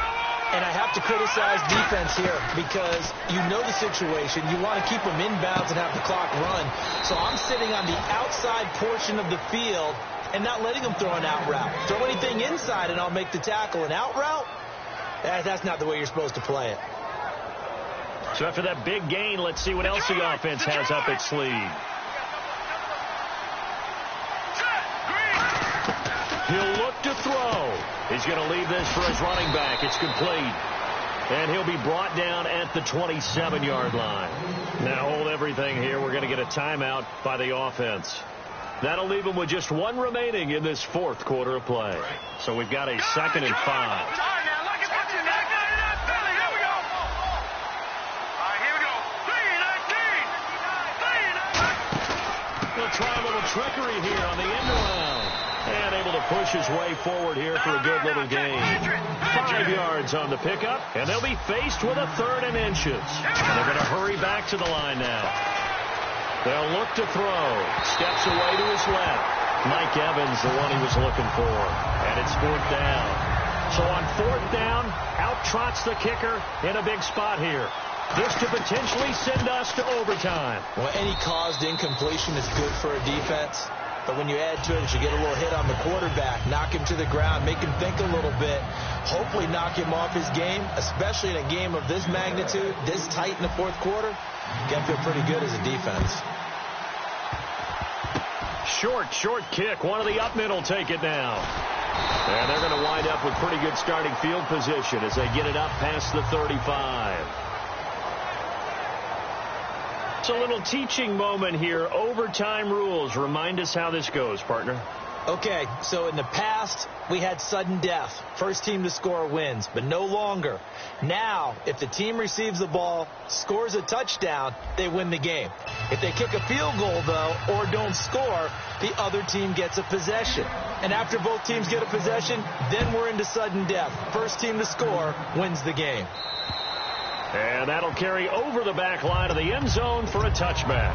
And I have to criticize defense here because you know the situation. You want to keep them inbounds and have the clock run. So I'm sitting on the outside portion of the field and not letting them throw an out route. Throw anything inside and I'll make the tackle. An out route? That's not the way you're supposed to play it. So after that big gain, let's see what else the offense has up its sleeve. He'll look to throw. He's going to leave this for his running back. It's complete. And he'll be brought down at the 27-yard line. Now hold everything here. We're going to get a timeout by the offense. That'll leave him with just 1 remaining in this 4th quarter of play. So we've got a 2nd and 5. He'll try a little trickery here on the end around. And able to push his way forward here for a good little gain. 5 yards on the pickup. And they'll be faced with a 3rd and inches. And they're going to hurry back to the line now. They'll look to throw. Steps away to his left. Mike Evans, the one he was looking for. And it's 4th down. So on 4th down, out trots the kicker in a big spot here. This to potentially send us to overtime. Well, any caused incompletion is good for a defense. But when you add to it, you get a little hit on the quarterback, knock him to the ground, make him think a little bit, hopefully knock him off his game, especially in a game of this magnitude, this tight in the 4th quarter. You got to feel pretty good as a defense. Short kick. One of the up men will take it now. And they're going to wind up with pretty good starting field position as they get it up past the 35. It's a little teaching moment here. Overtime rules. Remind us how this goes, partner. Okay, so in the past, we had sudden death. First team to score wins, but no longer. Now, if the team receives the ball, scores a touchdown, they win the game. If they kick a field goal, though, or don't score, the other team gets a possession. And after both teams get a possession, then we're into sudden death. First team to score wins the game. And that'll carry over the back line of the end zone for a touchback.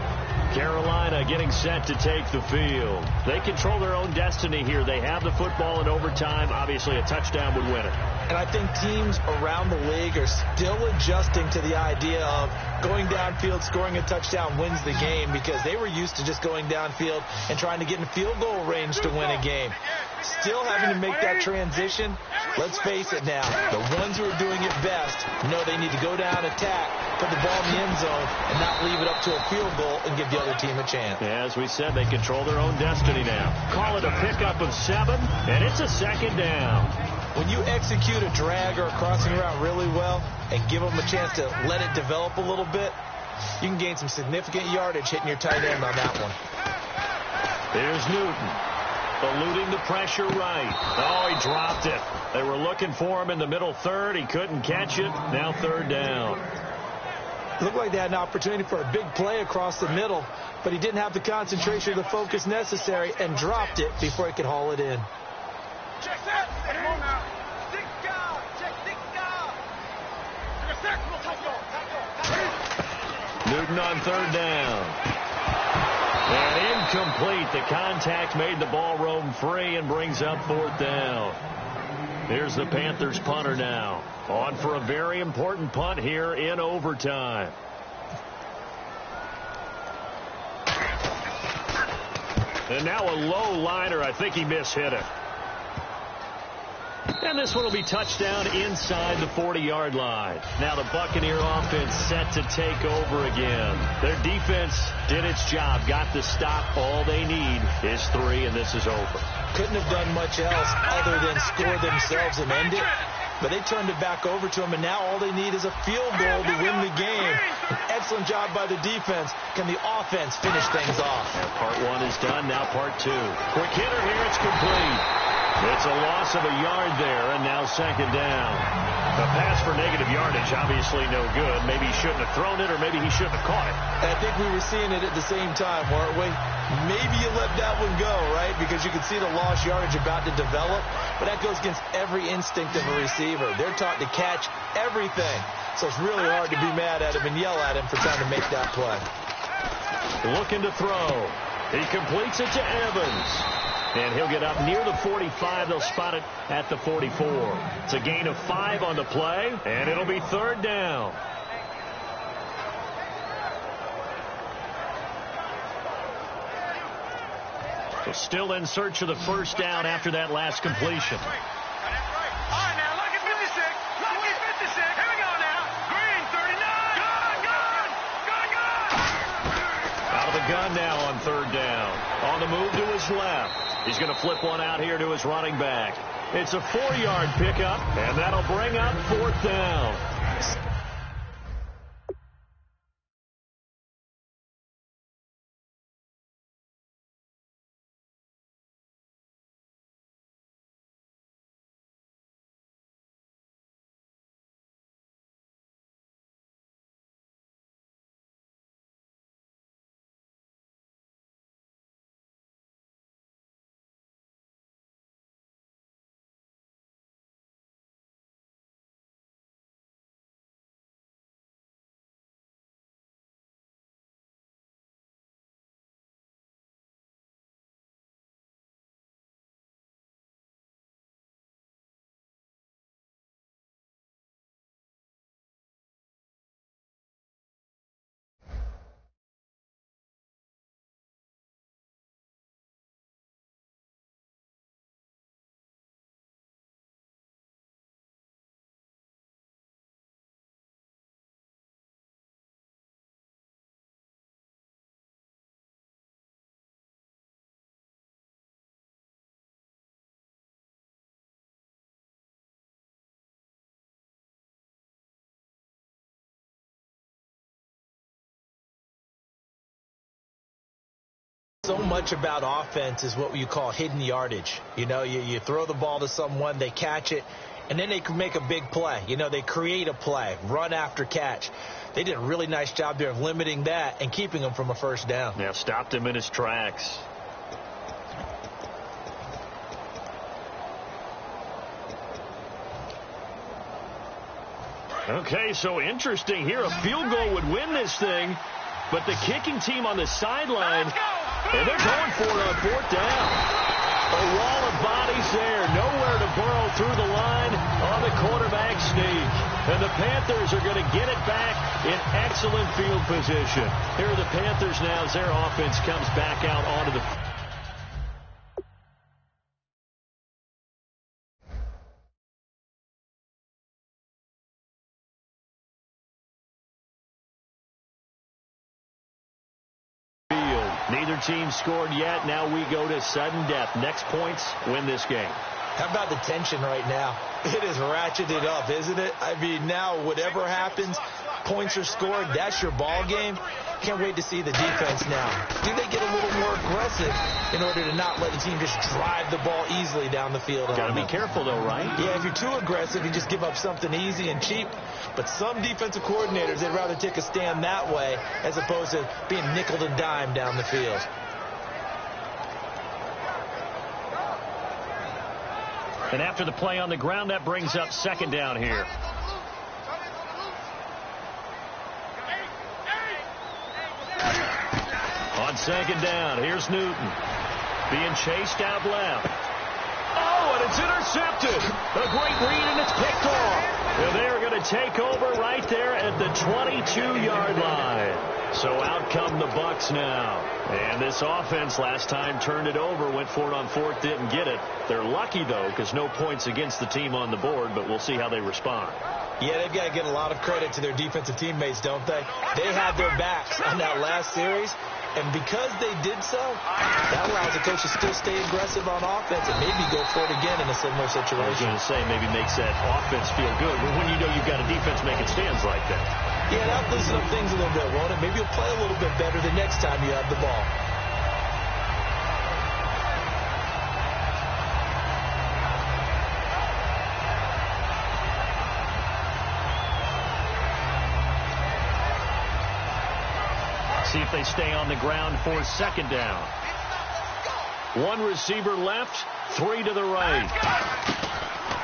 Carolina getting set to take the field. They control their own destiny here. They have the football in overtime. Obviously, a touchdown would win it. And I think teams around the league are still adjusting to the idea of going downfield, scoring a touchdown wins the game, because they were used to just going downfield and trying to get in field goal range to win a game. Still having to make that transition. Let's face it now, the ones who are doing it best know they need to go down, attack, put the ball in the end zone, and not leave it up to a field goal and give the other team a chance. As we said, they control their own destiny now. Call it a pickup of 7, and it's a second down. When you execute a drag or a crossing route really well and give them a chance to let it develop a little bit, you can gain some significant yardage hitting your tight end on that one. Here's Newton, eluding the pressure right. Oh, he dropped it. They were looking for him in the middle third. He couldn't catch it. Now third down. Looked like they had an opportunity for a big play across the middle, but he didn't have the concentration or the focus necessary and dropped it before he could haul it in. Check that. Come on now. Stick down. Check stick down. Newton on third down. And incomplete. The contact made the ball roam free and brings up fourth down. Here's the Panthers punter now. On for a very important punt here in overtime. And now a low liner. I think he mishit it. And this one will be touchdown inside the 40-yard line. Now the Buccaneer offense set to take over again. Their defense did its job, got the stop. All they need is 3, and this is over. Couldn't have done much else other than score themselves and end it. But they turned it back over to them, and now all they need is a field goal to win the game. An excellent job by the defense. Can the offense finish things off? And part 1 is done. Now part 2. Quick hitter here. It's complete. It's a loss of a yard there, and now second down. A pass for negative yardage, obviously no good. Maybe he shouldn't have thrown it, or maybe he shouldn't have caught it. I think we were seeing it at the same time, weren't we? Maybe you let that one go, right? Because you can see the lost yardage about to develop. But that goes against every instinct of a receiver. They're taught to catch everything. So it's really hard to be mad at him and yell at him for trying to make that play. Looking to throw. He completes it to Evans. And he'll get up near the 45. They'll spot it at the 44. It's a gain of 5 on the play, and it'll be third down. So still in search of the first down after that last completion. All right, now, look at 56. Look at 56. Here we go now. Green, 39. Gun. Out of the gun now on third down. On the move to his left. He's going to flip one out here to his running back. It's a 4-yard pickup, and that'll bring up fourth down. So much about offense is what you call hidden yardage. You know, you throw the ball to someone, they catch it, and then they can make a big play. You know, they create a play, run after catch. They did a really nice job there of limiting that and keeping him from a first down. Yeah, stopped him in his tracks. Okay, so interesting here. A field goal would win this thing, but the kicking team on the sideline, and they're going for it on fourth down. A wall of bodies there. Nowhere to burrow through the line on the quarterback sneak. And the Panthers are going to get it back in excellent field position. Here are the Panthers now as their offense comes back out onto the Neither team scored yet. Now we go to sudden death. Next points win this game. How about the tension right now? It is ratcheted up, isn't it? I mean, now whatever happens, points are scored. That's your ball game. Can't wait to see the defense now. Do they get a little more aggressive in order to not let the team just drive the ball easily down the field? Got to be careful, though, right? Yeah, if you're too aggressive, you just give up something easy and cheap. But some defensive coordinators, they'd rather take a stand that way as opposed to being nickel and dime down the field. And after the play on the ground, that brings up second down here. On second down, here's Newton. Being chased out left. Oh, and it's intercepted. A great read, and it's picked off. And they're going to take over right there at the 22-yard line. So out come the Bucs now. And this offense last time turned it over, went for it on fourth, didn't get it. They're lucky, though, because no points against the team on the board, but we'll see how they respond. Yeah, they've got to get a lot of credit to their defensive teammates, don't they? They had their backs on that last series, and because they did so, that allows the coach to still stay aggressive on offense and maybe go for it again in a similar situation. I was going to say maybe makes that offense feel good, but when you know you've got a defense making stands like that. Yeah, that'll loosen up things a little bit, won't it? Maybe you'll play a little bit better the next time you have the ball. See if they stay on the ground for second down. One receiver left, three to the right.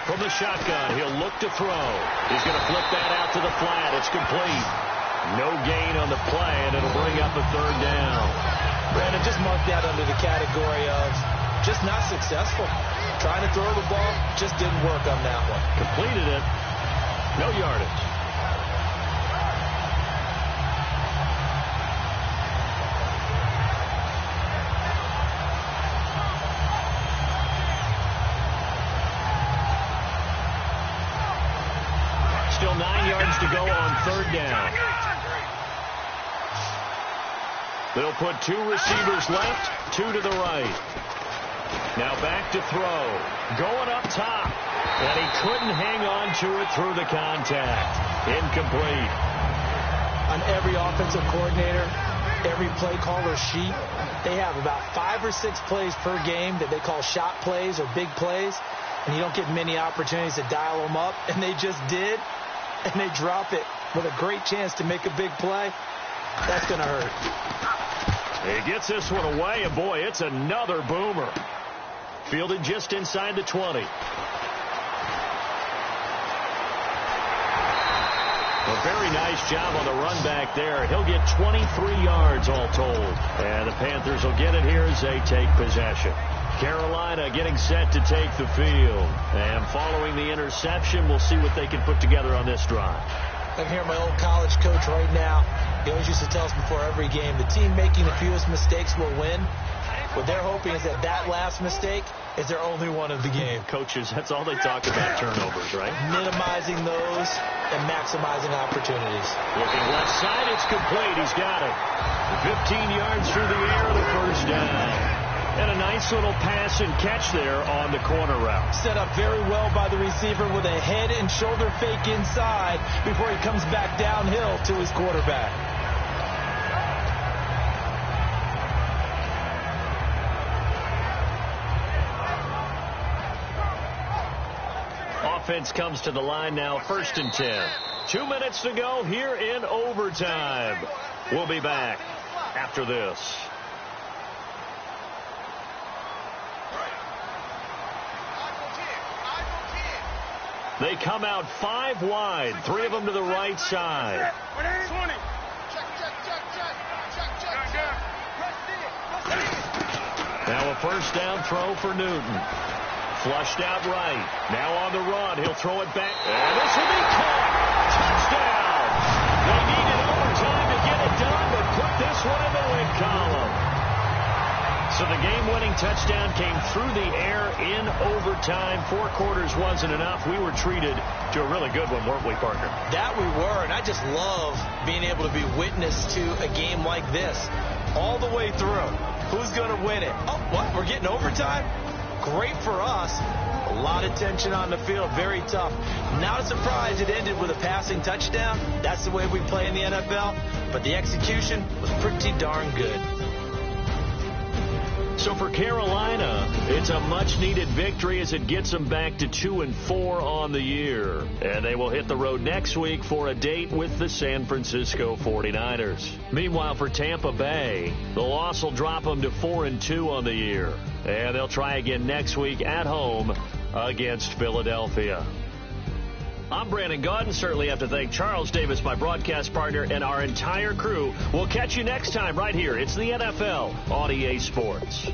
From the shotgun, he'll look to throw. He's going to flip that out to the flat. It's complete. No gain on the play, and it'll bring up a third down. Brandon, just marked that under the category of just not successful. Trying to throw the ball, just didn't work on that one. Completed it. No yardage. Still 9 yards to go on third down. They'll put two receivers left, two to the right. Now back to throw. Going up top. And he couldn't hang on to it through the contact. Incomplete. On every offensive coordinator, every play caller sheet, they have about 5 or 6 plays per game that they call shot plays or big plays. And you don't get many opportunities to dial them up. And they just did. And they drop it with a great chance to make a big play. That's going to hurt. He gets this one away, and boy, it's another boomer. Fielded just inside the 20. A very nice job on the run back there. He'll get 23 yards all told. And the Panthers will get it here as they take possession. Carolina getting set to take the field. And following the interception, we'll see what they can put together on this drive. I'm hearing my old college coach right now. He always used to tell us before every game, the team making the fewest mistakes will win. What they're hoping is that that last mistake is their only one of the game. Coaches, that's all they talk about, turnovers, right? Minimizing those and maximizing opportunities. Looking left side, it's complete. He's got it. 15 yards through the air, the first down. And a nice little pass and catch there on the corner route. Set up very well by the receiver with a head and shoulder fake inside before he comes back downhill to his quarterback. offense comes to the line now, 1st and 10. 2 minutes to go here in overtime. We'll be back after this. They come out 5 wide, 3 of them to the right side. 20. Now a first down throw for Newton. Flushed out right. Now on the run. He'll throw it back. And this will be caught. Touchdown. They needed overtime to get it done, but put this one in the win column. So the game-winning touchdown came through the air in overtime. 4 quarters wasn't enough. We were treated to a really good one, weren't we, partner? That we were, and I just love being able to be witness to a game like this all the way through. Who's going to win it? Oh, what? We're getting overtime? Great for us. A lot of tension on the field. Very tough. Not a surprise it ended with a passing touchdown. That's the way we play in the NFL. But the execution was pretty darn good. So for Carolina, it's a much-needed victory as it gets them back to 2-4 on the year. And they will hit the road next week for a date with the San Francisco 49ers. Meanwhile, for Tampa Bay, the loss will drop them to 4-2 on the year. And they'll try again next week at home against Philadelphia. I'm Brandon Gaudin. Certainly have to thank Charles Davis, my broadcast partner, and our entire crew. We'll catch you next time right here. It's the NFL on EA Sports.